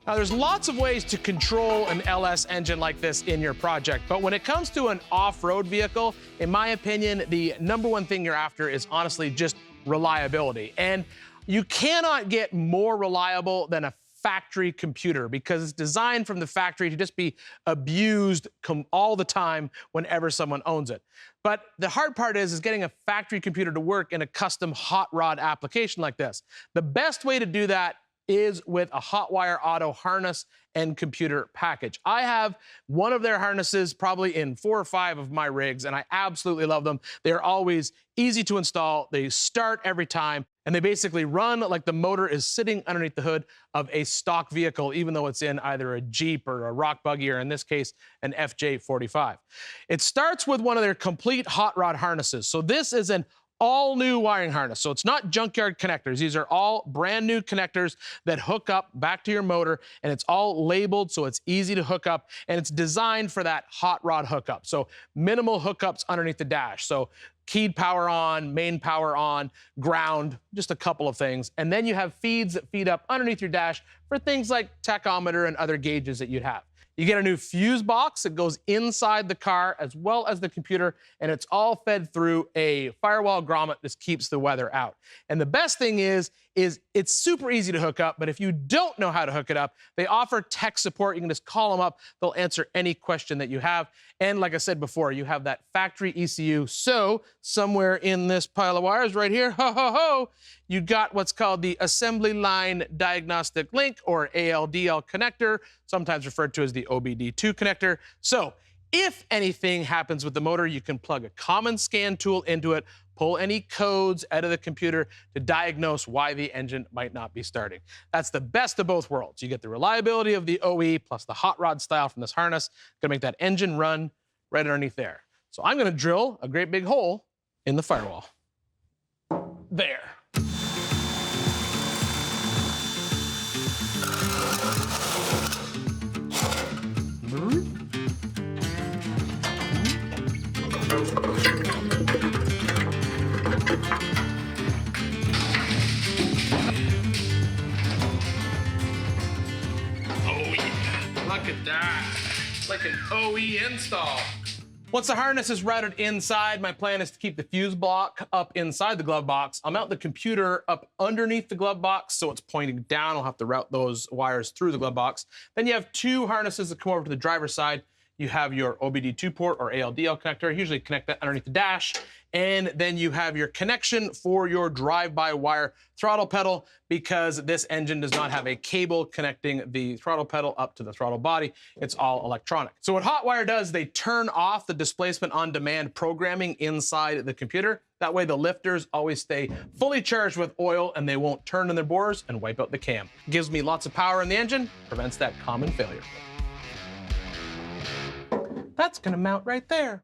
Now, there's lots of ways to control an LS engine like this in your project, but when it comes to an off-road vehicle, in my opinion, the #1 thing you're after is honestly just reliability. And you cannot get more reliable than a factory computer because it's designed from the factory to just be abused all the time whenever someone owns it. But the hard part is getting a factory computer to work in a custom hot rod application like this. The best way to do that is with a HotwireAuto harness and computer package. I have one of their harnesses probably in 4 or 5 of my rigs, and I absolutely love them. They're always easy to install, they start every time, and they basically run like the motor is sitting underneath the hood of a stock vehicle, even though it's in either a Jeep or a rock buggy, or in this case, an FJ45. It starts with one of their complete hot rod harnesses. So this is an all new wiring harness. So it's not junkyard connectors. These are all brand new connectors that hook up back to your motor, and it's all labeled so it's easy to hook up, and it's designed for that hot rod hookup. So minimal hookups underneath the dash. So keyed power on, main power on, ground, just a couple of things. And then you have feeds that feed up underneath your dash for things like tachometer and other gauges that you'd have. You get a new fuse box that goes inside the car as well as the computer, and it's all fed through a firewall grommet that keeps the weather out. And the best thing is it's super easy to hook up, but if you don't know how to hook it up, they offer tech support. You can just call them up. They'll answer any question that you have. And like I said before, you have that factory ECU. So somewhere in this pile of wires right here, you got what's called the assembly line diagnostic link, or ALDL connector, sometimes referred to as the OBD2 connector. So if anything happens with the motor, you can plug a common scan tool into it, pull any codes out of the computer to diagnose why the engine might not be starting. That's the best of both worlds. You get the reliability of the OE plus the hot rod style from this harness. Gonna make that engine run right underneath there. So I'm gonna drill a great big hole in the firewall. There. Look at that, it's like an OE install. Once the harness is routed inside, my plan is to keep the fuse block up inside the glove box. I'll mount the computer up underneath the glove box so it's pointing down. I'll have to route those wires through the glove box. Then you have 2 harnesses that come over to the driver's side. You have your OBD2 port or ALDL connector. I usually connect that underneath the dash. And then you have your connection for your drive-by-wire throttle pedal, because this engine does not have a cable connecting the throttle pedal up to the throttle body. It's all electronic. So what Hotwire does, they turn off the displacement on demand programming inside the computer. That way the lifters always stay fully charged with oil and they won't turn in their bores and wipe out the cam. Gives me lots of power in the engine, prevents that common failure. That's gonna mount right there.